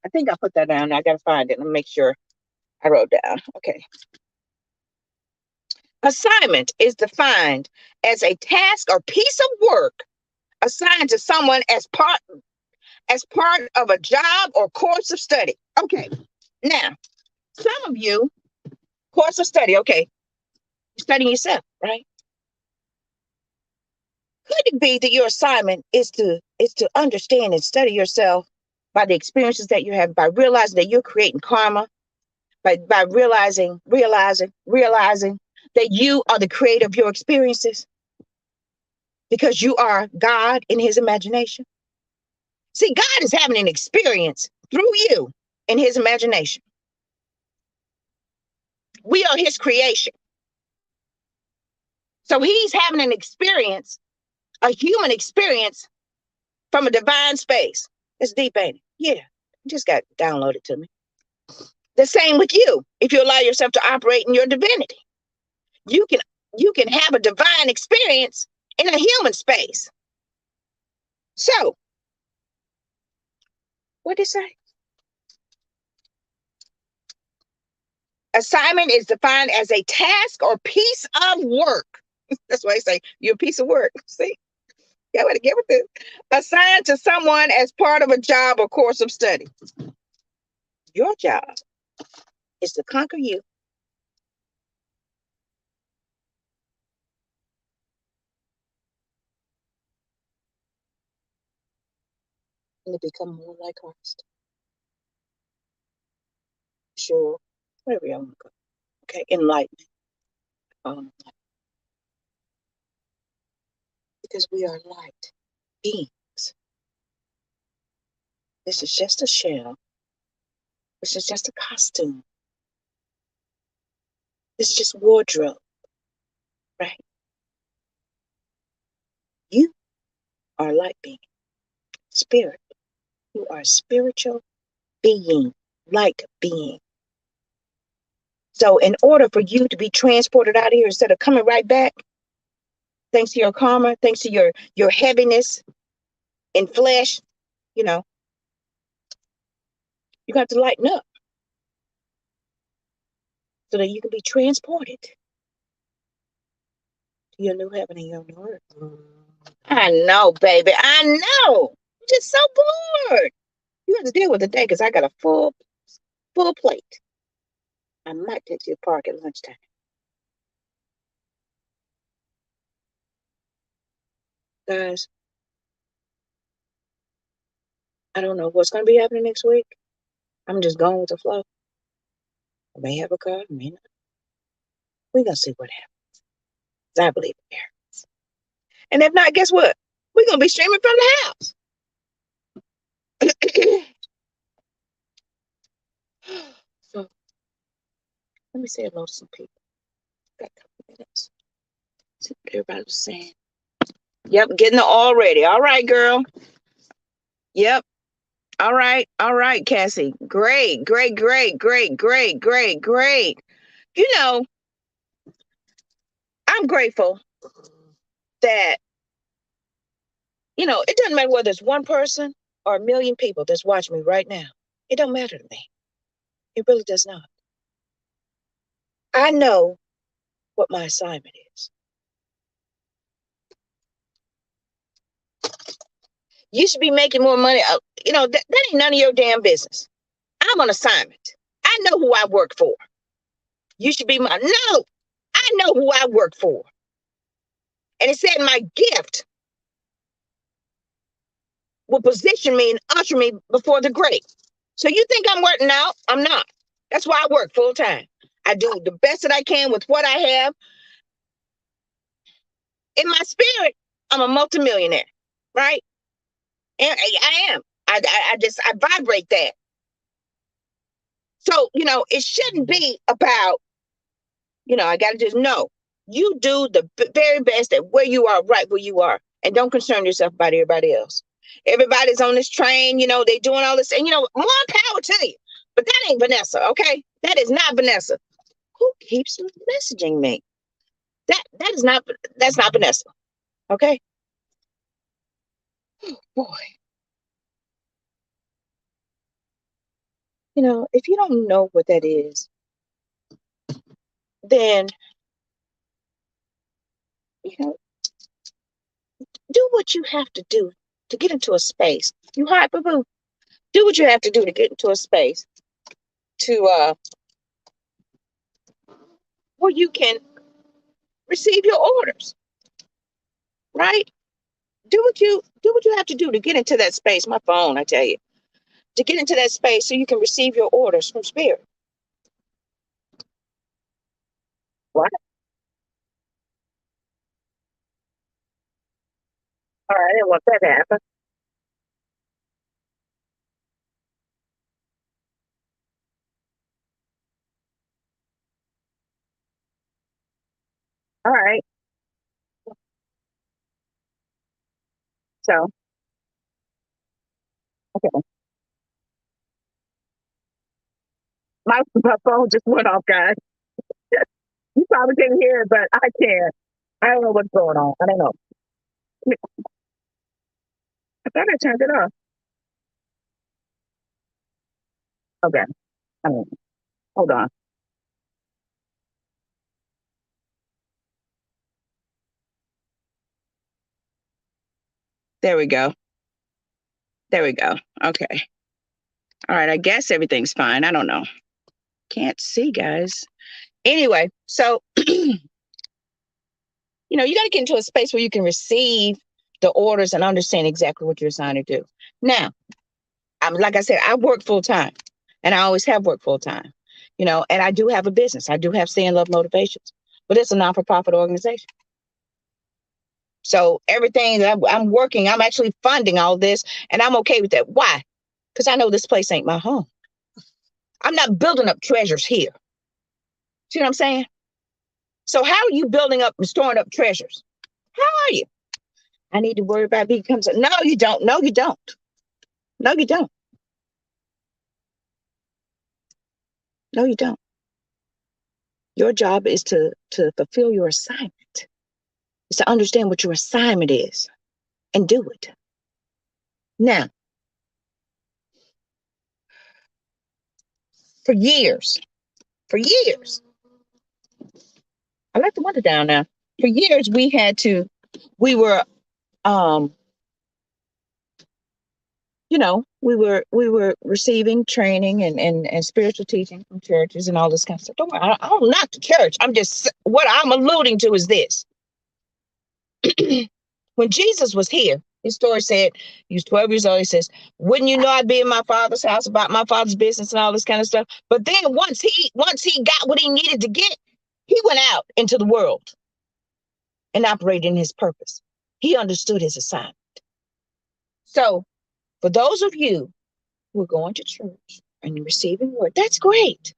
I think I put that down. I got to find it and make sure I wrote down. Okay. Assignment is defined as a task or piece of work assigned to someone as part of a job or course of study. Okay. Now, some of you, course of study, okay, you're studying yourself, right? Could it be that your assignment is to understand and study yourself by the experiences that you have, by realizing that you're creating karma, by realizing that you are the creator of your experiences? because you are God in his imagination. See, God is having an experience through you in his imagination. We are his creation. So he's having an experience, a human experience from a divine space. It's deep, ain't it? Yeah. Just got downloaded to me. The same with you. If you allow yourself to operate in your divinity, you can you can have a divine experience in a human space. So, what did it say? Assignment is defined as a task or piece of work. That's why I say you're a piece of work. See, you got to get with this. Assigned to someone as part of a job or course of study. Your job is to conquer you and to become more like Christ. Sure, whatever you want to go. Okay, enlightenment. Because we are light beings. This is just a shell. This is just a costume. This is just wardrobe, right? You are light being, spirit. You are spiritual being, light being. So in order for you to be transported out of here instead of coming right back, thanks to your karma, thanks to your heaviness in flesh, you know, you got to lighten up so that you can be transported to your new heaven and your new earth. I know, baby. I know. I'm just so bored. You have to deal with the day because I got a full plate. I might take you to the park at lunchtime. Guys, I don't know what's going to be happening next week. I'm just going with the flow. I may have a car, I may not. We're going to see what happens. I believe it happens. And if not, guess what? We're going to be streaming from the house. So let me say hello to some people. Got a couple minutes. See what everybody was saying. Yep, getting it all ready. All right, girl. Yep. All right, Cassie. Great. You know, I'm grateful that, it doesn't matter whether it's one person or a million people that's watching me right now. It don't matter to me. It really does not. I know what my assignment is. You should be making more money. That ain't none of your damn business. I'm on assignment. I know who I work for. You should be no, I know who I work for. And it said my gift will position me and usher me before the great. So you think I'm working out? I'm not. That's why I work full time. I do the best that I can with what I have. In my spirit, I'm a multimillionaire, right? And I am. I vibrate that. So, it shouldn't be about, I got to just know you do the very best at where you are, right where you are. And don't concern yourself about everybody else. Everybody's on this train, they doing all this. And, more power to you. But that ain't Vanessa, okay? That is not Vanessa. Who keeps messaging me? That's not Vanessa, okay? Oh, boy. If you don't know what that is, then, do what you have to do to get into a space. You hot, boo-boo. Do what you have to do to get into a space to where you can receive your orders, right? Do what you have to do to get into that space. My phone, I tell you, to get into that space so you can receive your orders from spirit. Right. All right, I didn't want that to happen. All right. So, okay. My phone just went off, guys. You probably can't hear it, but I can. I don't know what's going on. I don't know. I thought I turned it off. Okay. Hold on. There we go. There we go. Okay. All right. I guess everything's fine. I don't know. Can't see, guys. Anyway, so you got to get into a space where you can receive the orders and understand exactly what you're assigned to do. Now, like I said, I work full time, and I always have worked full time. And I do have a business. I do have Stay in Love Motivations, but it's a non-for-profit organization. So everything that I'm working, I'm actually funding all this, and I'm okay with that. Why? Because I know this place ain't my home. I'm not building up treasures here. See what I'm saying? So how are you building up and storing up treasures? How are you? I need to worry about becoming. No, you don't. No, you don't. No, you don't. No, you don't. Your job is to fulfill your assignment. Is to understand what your assignment is and do it. Now, for years, for years, I let the window down now. For years, we were, um, we were receiving training and spiritual teaching from churches and all this kind of stuff. Don't worry, I don't knock the church. What I'm alluding to is this. When Jesus was here, his story said he was 12 years old. He says, "Wouldn't you know I'd be in my father's house about my father's business and all this kind of stuff?" But then once he got what he needed to get, he went out into the world and operated in his purpose. He understood his assignment. So for those of you who are going to church and receiving word, that's great.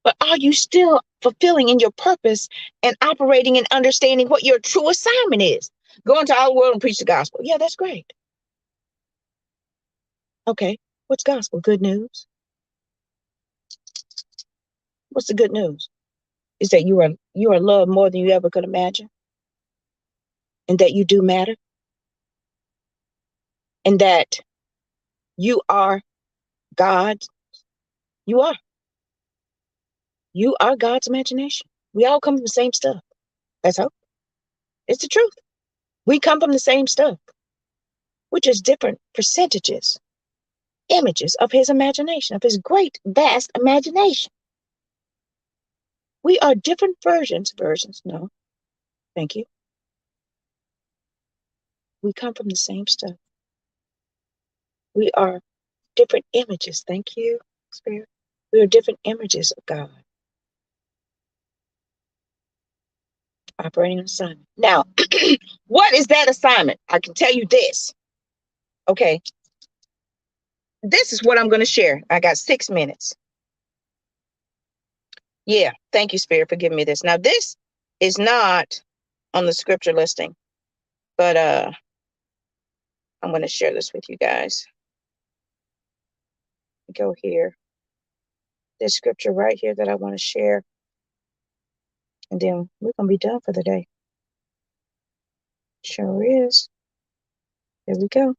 But are you still fulfilling in your purpose and operating and understanding what your true assignment is? Go into all the world and preach the gospel. Yeah, that's great. Okay, what's gospel? Good news. What's the good news? Is that you are loved more than you ever could imagine, and that you do matter, and that you are God. You are. You are God's imagination. We all come from the same stuff. That's hope. It's the truth. We come from the same stuff, which is different percentages, images of his imagination, of his great, vast imagination. We are different versions. No, thank you. We come from the same stuff. We are different images. Thank you, Spirit. We are different images of God operating an assignment. Now, what is that assignment? I can tell you this. Okay. This is what I'm going to share. I got 6 minutes. Yeah. Thank you, Spirit, for giving me this. Now, this is not on the scripture listing, but I'm going to share this with you guys. Go here. This scripture right here that I want to share. And then we're going to be done for the day. Sure is. There we go.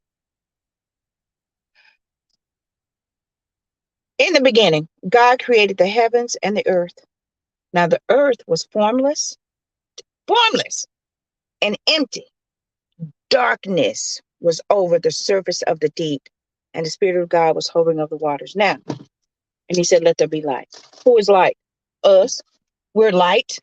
In the beginning, God created the heavens and the earth. Now the earth was formless, and empty. Darkness was over the surface of the deep, and the Spirit of God was hovering over the waters. Now, and he said, "Let there be light." Who is light? Us. We're light.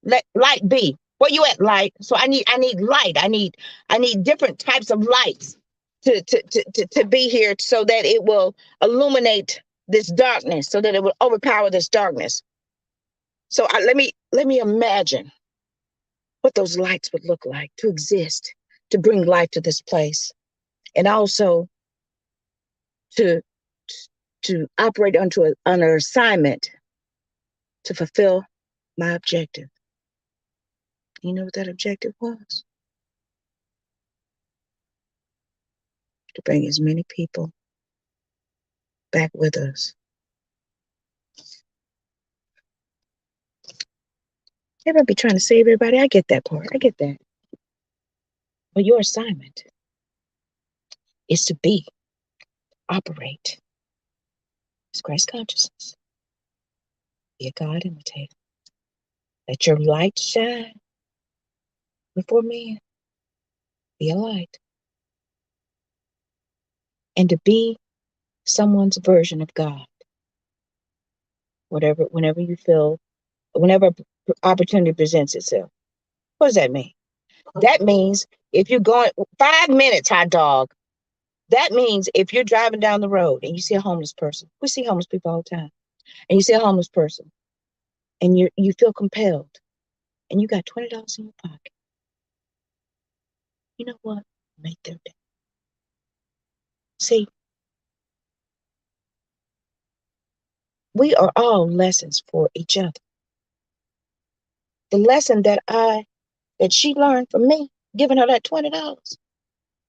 Let light be. Where you at, light? So I need light. I need different types of lights to be here so that it will illuminate this darkness, so that it will overpower this darkness. So let me imagine what those lights would look like to exist to bring life to this place, and also to operate on an assignment to fulfill my objective. You know what that objective was? To bring as many people back with us. Everybody be trying to save everybody. I get that part. I get that. But your assignment is to operate as Christ consciousness. Be a God imitator. Let your light shine before men. Be a light. And to be someone's version of God. Whenever you feel, whenever opportunity presents itself. What does that mean? That means if you're going 5 minutes, hot dog. That means if you're driving down the road and you see a homeless person, we see homeless people all the time, and you see a homeless person and you feel compelled and you got $20 in your pocket. You know what? Make their day. See, we are all lessons for each other. The lesson that she learned from me, giving her that $20,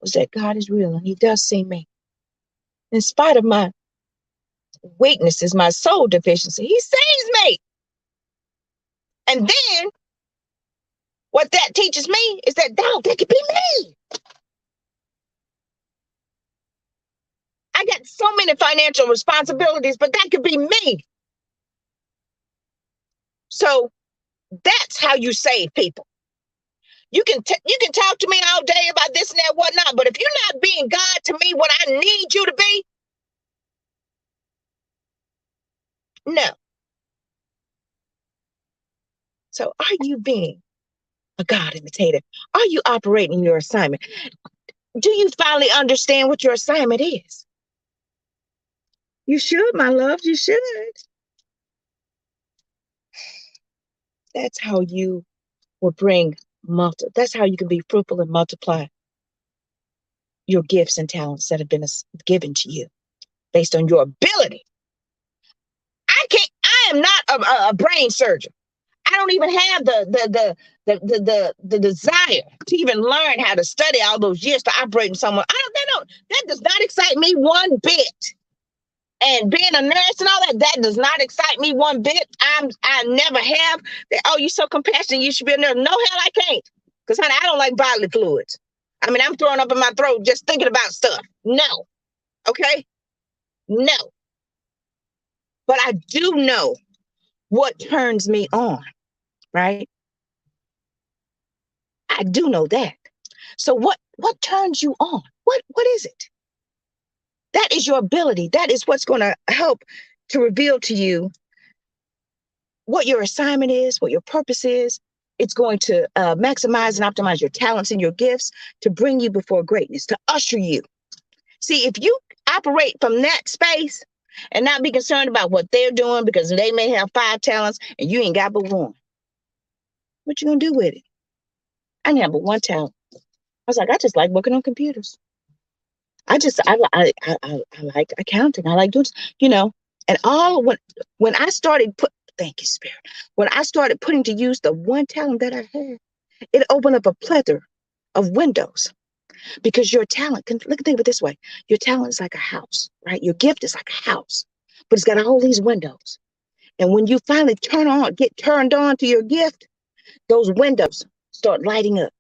was that God is real and he does see me. In spite of my weaknesses, my soul deficiency, he sees me. And then what that teaches me is that, dog, that could be me. I got so many financial responsibilities, but that could be me. So that's how you save people. You can talk to me all day about this and that, whatnot, but if you're not being God to me what I need you to be, no. So are you being a God imitator? Are you operating your assignment? Do you finally understand what your assignment is? You should, my love, you should. That's how you will that's how you can be fruitful and multiply your gifts and talents that have been given to you based on your ability. I am not a brain surgeon. I don't even have the desire to even learn how to study all those years to operate in someone. That does not excite me one bit. And being a nurse and all that does not excite me one bit. I never have. Oh, you're so compassionate, you should be a nurse. No, hell, I can't. Because, honey, I don't like bodily fluids. I mean, I'm throwing up in my throat just thinking about stuff. No. Okay? No. But I do know what turns me on, right? I do know that. So what turns you on? What is it? That is your ability. That is what's going to help to reveal to you what your assignment is, what your purpose is. It's going to maximize and optimize your talents and your gifts to bring you before greatness, to usher you. See, if you operate from that space and not be concerned about what they're doing because they may have 5 talents and you ain't got but one, what you gonna do with it? I didn't have but one talent. I was like, I just like working on computers. I like accounting. I like doing, and when I started thank you, Spirit. When I started putting to use the one talent that I had, it opened up a plethora of windows. Because your talent think of it this way. Your talent is like a house, right? Your gift is like a house, but it's got all these windows. And when you finally get turned on to your gift, those windows start lighting up.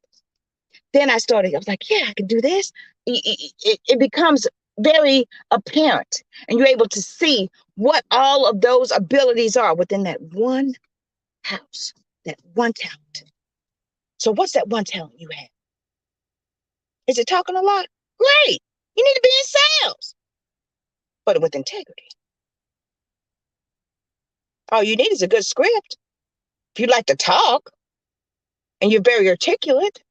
Then I was like, yeah, I can do this. It becomes very apparent, and you're able to see what all of those abilities are within that one house, that one talent. So what's that one talent you have? Is it talking a lot? Great. You need to be in sales, but with integrity. All you need is a good script. If you like to talk and you're very articulate,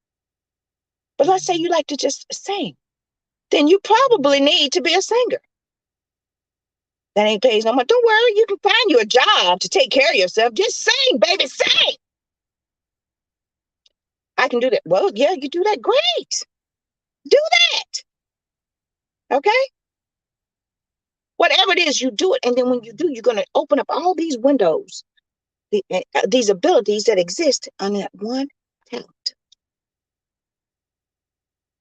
but let's say you like to just sing, then you probably need to be a singer. That ain't pays no much. Don't worry, you can find you a job to take care of yourself. Just sing, baby, sing. I can do that. Well, yeah, you do that. Great. Do that. Okay? Whatever it is, you do it. And then when you do, you're going to open up all these windows, these abilities that exist on that one talent.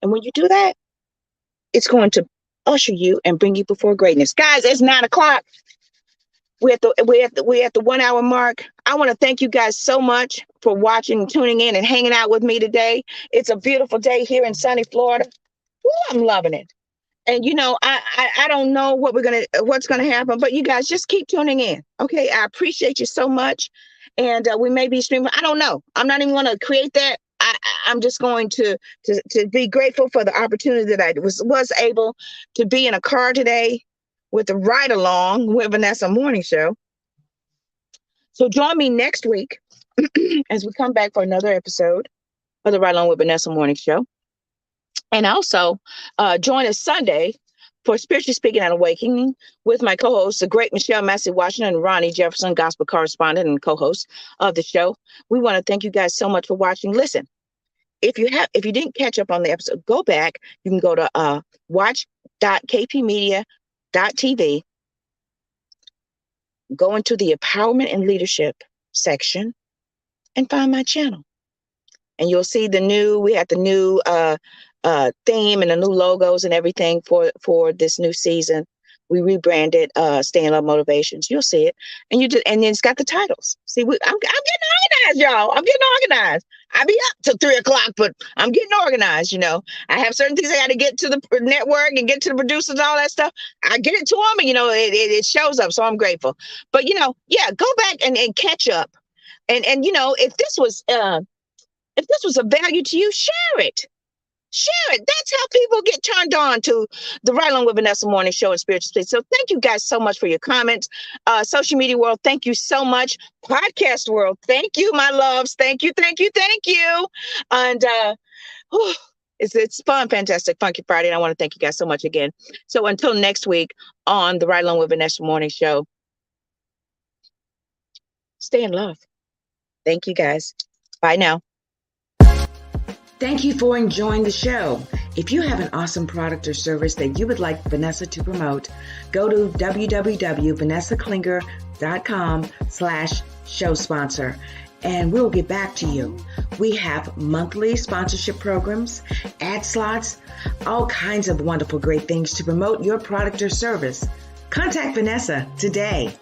And when you do that, it's going to usher you and bring you before greatness. Guys, it's 9:00. We're at the 1 hour mark. I want to thank you guys so much for watching, tuning in, and hanging out with me today. It's a beautiful day here in sunny Florida. Woo, I'm loving it. And I don't know what's gonna happen, but you guys just keep tuning in. Okay, I appreciate you so much. And we may be streaming. I don't know. I'm not even gonna create that. I'm just going to be grateful for the opportunity that I was able to be in a car today with the ride along with Vanessa Morning Show. So join me next week as we come back for another episode of the Ride Along with Vanessa Morning Show. And also join us Sunday for Spiritually Speaking and Awakening with my co-hosts, the great Michelle Massey Washington and Ronnie Jefferson, gospel correspondent and co-host of the show. We want to thank you guys so much for watching. Listen, if you didn't catch up on the episode, go back. You can go to watch.kpmedia.tv, go into the Empowerment and Leadership section, and find my channel. And you'll see we had the new theme and the new logos and everything for this new season. We rebranded Stay in Love Motivations. You'll see it. And then it's got the titles. See, I'm getting organized, y'all. I'm getting organized. I be up till 3:00, but I'm getting organized, I have certain things I got to get to the network and get to the producers and all that stuff. I get it to them and, it shows up. So I'm grateful. But, go back and catch up. And if this was of value to you, share it. Share it. That's how people get turned on to the Right Along with Vanessa Morning Show and Spiritual Space. So thank you guys so much for your comments. Social media world, thank you so much. Podcast world, thank you, my loves. Thank you, thank you, thank you. And it's fun, fantastic, funky Friday. And I want to thank you guys so much again. So until next week on the Right Along with Vanessa Morning Show, stay in love. Thank you guys. Bye now. Thank you for enjoying the show. If you have an awesome product or service that you would like Vanessa to promote, go to www.vanessaklinger.com/show sponsor and we'll get back to you. We have monthly sponsorship programs, ad slots, all kinds of wonderful, great things to promote your product or service. Contact Vanessa today.